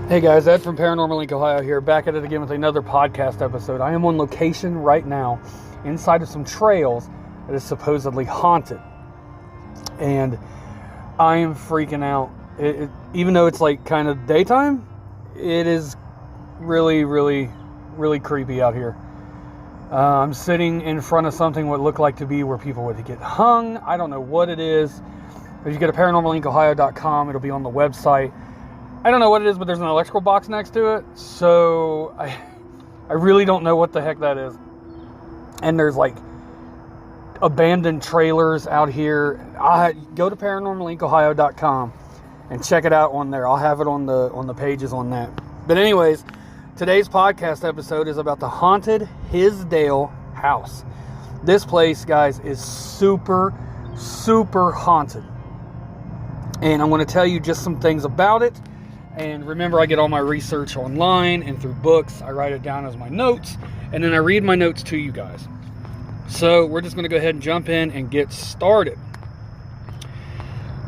Hey guys, Ed from Paranormal Inc. Ohio here, back at it again with another podcast episode. I am on location right now inside of some trails that is supposedly haunted. And I am freaking out. Even though it's like kind of daytime, it is really, really, really creepy out here. I'm sitting in front of something what looked like to be where people would get hung. I don't know what it is. If you go to paranormalinkohio.com, it'll be on the website. I don't know what it is, but there's an electrical box next to it. So I really don't know what the heck that is. And there's like abandoned trailers out here. Go to paranormalinkohio.com and check it out on there. I'll have it on the pages on that. But anyways, today's podcast episode is about the haunted Hinsdale House. This place, guys, is super, super haunted. And I'm going to tell you just some things about it. And remember, I get all my research online and through books. I write it down as my notes, and then I read my notes to you guys. So we're just going to go ahead and jump in and get started.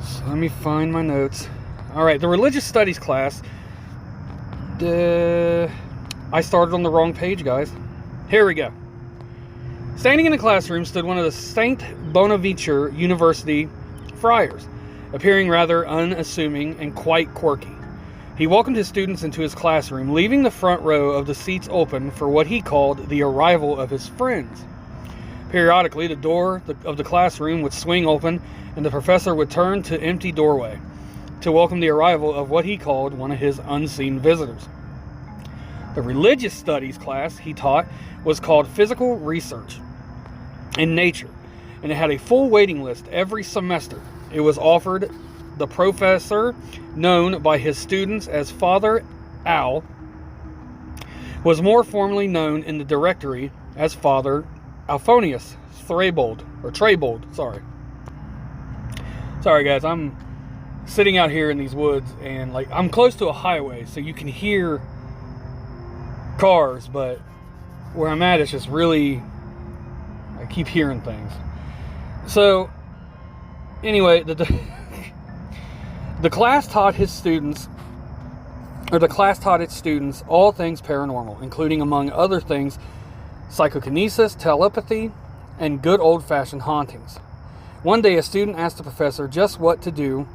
So let me find my notes. All right, the religious studies class. I started on the wrong page, guys. Here we go. Standing in the classroom stood one of the St. Bonaventure University friars, appearing rather unassuming and quite quirky. He welcomed his students into his classroom, leaving the front row of the seats open for what he called the arrival of his friends. Periodically, the door of the classroom would swing open, and the professor would turn to empty doorway to welcome the arrival of what he called one of his unseen visitors. The religious studies class he taught was called Physical Research in Nature, and it had a full waiting list every semester. It was offered. The professor, known by his students as Father Al, was more formally known in the directory as Father Alphonius Traybold. Sorry guys, I'm sitting out here in these woods, and like I'm close to a highway, so you can hear cars, but where I'm at, it's just really, I keep hearing things. So anyway, the class taught its students all things paranormal, including, among other things, psychokinesis, telepathy, and good old-fashioned hauntings. One day, a student asked the professor just what do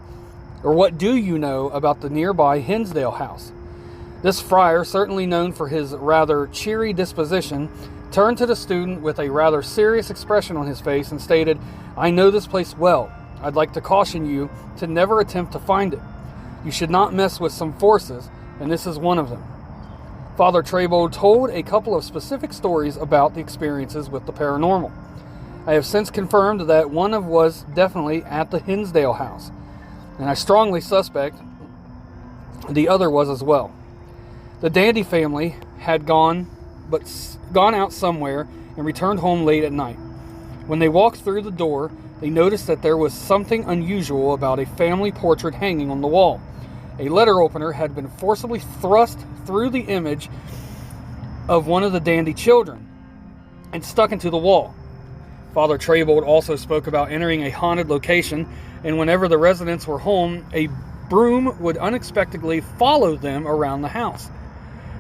you know about the nearby Hinsdale House? This friar, certainly known for his rather cheery disposition, turned to the student with a rather serious expression on his face and stated, "I know this place well. I'd like to caution you to never attempt to find it. You should not mess with some forces, and this is one of them." Father Traybold told a couple of specific stories about the experiences with the paranormal. I have since confirmed that one was definitely at the Hinsdale House, and I strongly suspect the other was as well. The Dandy family had gone out somewhere and returned home late at night. When they walked through the door, they noticed that there was something unusual about a family portrait hanging on the wall. A letter opener had been forcibly thrust through the image of one of the Dandy children and stuck into the wall. Father Traybold also spoke about entering a haunted location, and whenever the residents were home, a broom would unexpectedly follow them around the house.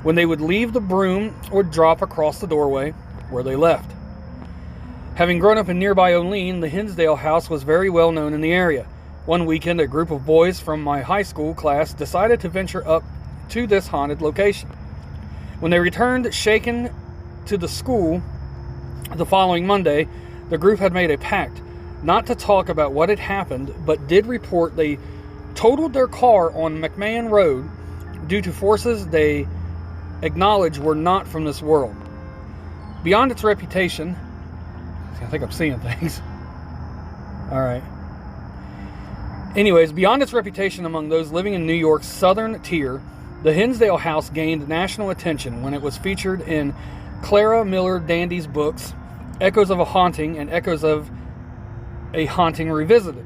When they would leave, the broom would drop across the doorway where they left. Having grown up in nearby Olean, the Hinsdale House was very well known in the area. One weekend, a group of boys from my high school class decided to venture up to this haunted location. When they returned shaken to the school the following Monday, the group had made a pact not to talk about what had happened, but did report they totaled their car on McMahon Road due to forces they acknowledged were not from this world. Beyond its reputation, I think I'm seeing things. All right. Anyways, beyond its reputation among those living in New York's southern tier, the Hinsdale House gained national attention when it was featured in Clara Miller Dandy's books, Echoes of a Haunting and Echoes of a Haunting Revisited.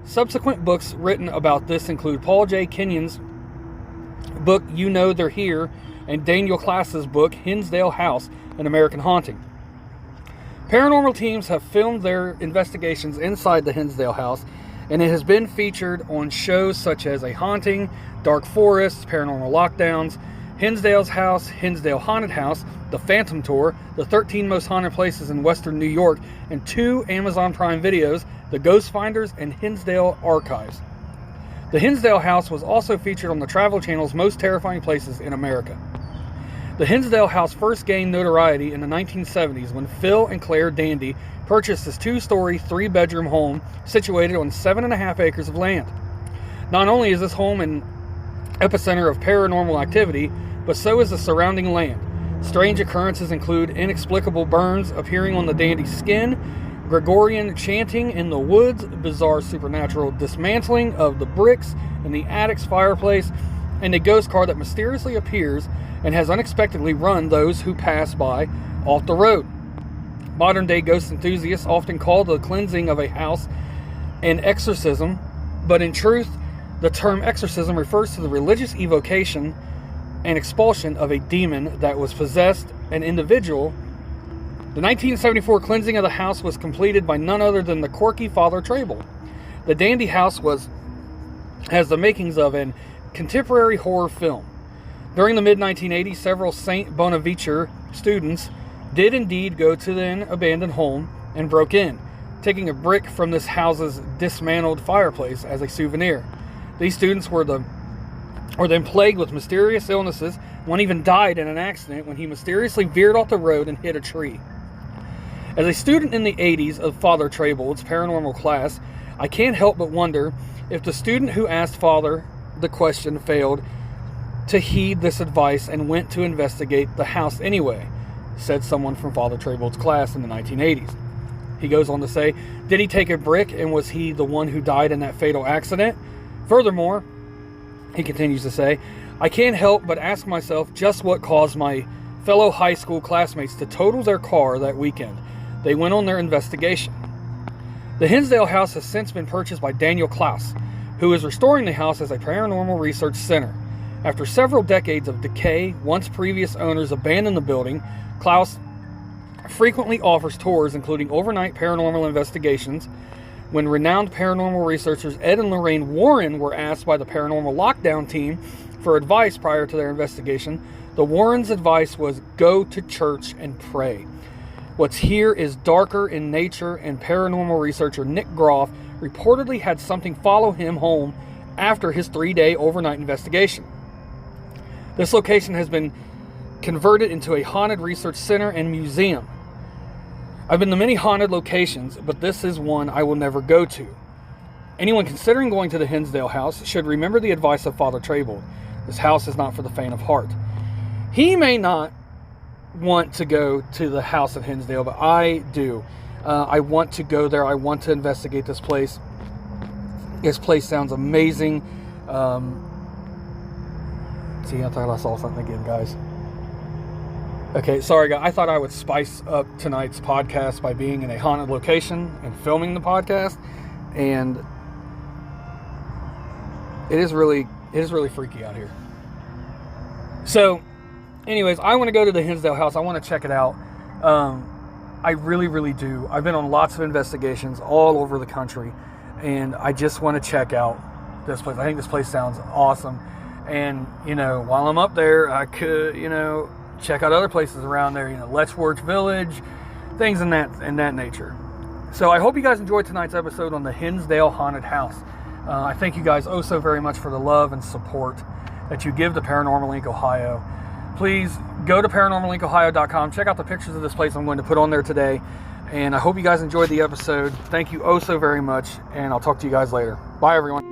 Subsequent books written about this include Paul J. Kenyon's book, You Know They're Here, and Daniel Klass's book, Hinsdale House, An American Haunting. Paranormal teams have filmed their investigations inside the Hinsdale House, and it has been featured on shows such as A Haunting, Dark Forest, Paranormal Lockdowns, Hinsdale House, Hinsdale Haunted House, The Phantom Tour, The 13 Most Haunted Places in Western New York, and 2 Amazon Prime videos, The Ghost Finders and Hinsdale Archives. The Hinsdale House was also featured on the Travel Channel's Most Terrifying Places in America. The Hinsdale House first gained notoriety in the 1970s when Phil and Claire Dandy purchased this 2-story, 3-bedroom home situated on 7.5 acres of land. Not only is this home an epicenter of paranormal activity, but so is the surrounding land. Strange occurrences include inexplicable burns appearing on the Dandy's skin, Gregorian chanting in the woods, bizarre supernatural dismantling of the bricks in the attic's fireplace, and a ghost car that mysteriously appears and has unexpectedly run those who pass by off the road. Modern-day ghost enthusiasts often call the cleansing of a house an exorcism, but in truth, the term exorcism refers to the religious evocation and expulsion of a demon that was possessed an individual. The 1974 cleansing of the house was completed by none other than the quirky Father Trable. The Dandy House has the makings of an contemporary horror film. During the mid-1980s, several St. Bonaventure students did indeed go to the abandoned home and broke in, taking a brick from this house's dismantled fireplace as a souvenir. These students were then plagued with mysterious illnesses. One even died in an accident when he mysteriously veered off the road and hit a tree. As a student in the 80s of Father Trable's paranormal class, I can't help but wonder if the student who asked Father the question failed to heed this advice and went to investigate the house anyway, said someone from Father Trable's class in the 1980s. He goes on to say, did he take a brick and was he the one who died in that fatal accident? Furthermore, he continues to say, I can't help but ask myself just what caused my fellow high school classmates to total their car that weekend. They went on their investigation. The Hinsdale House has since been purchased by Daniel Klaus, who is restoring the house as a paranormal research center. After several decades of decay, once previous owners abandoned the building, Klaus frequently offers tours including overnight paranormal investigations. When renowned paranormal researchers Ed and Lorraine Warren were asked by the Paranormal Lockdown team for advice prior to their investigation, the Warrens' advice was go to church and pray. What's here is darker in nature, and paranormal researcher Nick Groff reportedly had something follow him home after his 3-day overnight investigation. This location has been converted into a haunted research center and museum. I've been to many haunted locations, but this is one I will never go to. Anyone considering going to the Hinsdale House should remember the advice of Father Trable. This house is not for the faint of heart. He may not want to go to the house of Hinsdale, but I do. I want to go there. I want to investigate this place. This place sounds amazing. See, I thought I saw something again, guys. Okay, sorry, guys. I thought I would spice up tonight's podcast by being in a haunted location and filming the podcast, and it is really freaky out here. So, anyways, I want to go to the Hinsdale House. I want to check it out. I really, really do. I've been on lots of investigations all over the country, and I just want to check out this place. I think this place sounds awesome. And, while I'm up there, I could, check out other places around there, Letchworth Village, things in that nature. So I hope you guys enjoyed tonight's episode on the Hinsdale Haunted House. I thank you guys so very much for the love and support that you give to Paranormal Inc. Ohio. Please go to paranormalincohio.com. Check out the pictures of this place I'm going to put on there today. And I hope you guys enjoyed the episode. Thank you so very much. And I'll talk to you guys later. Bye, everyone.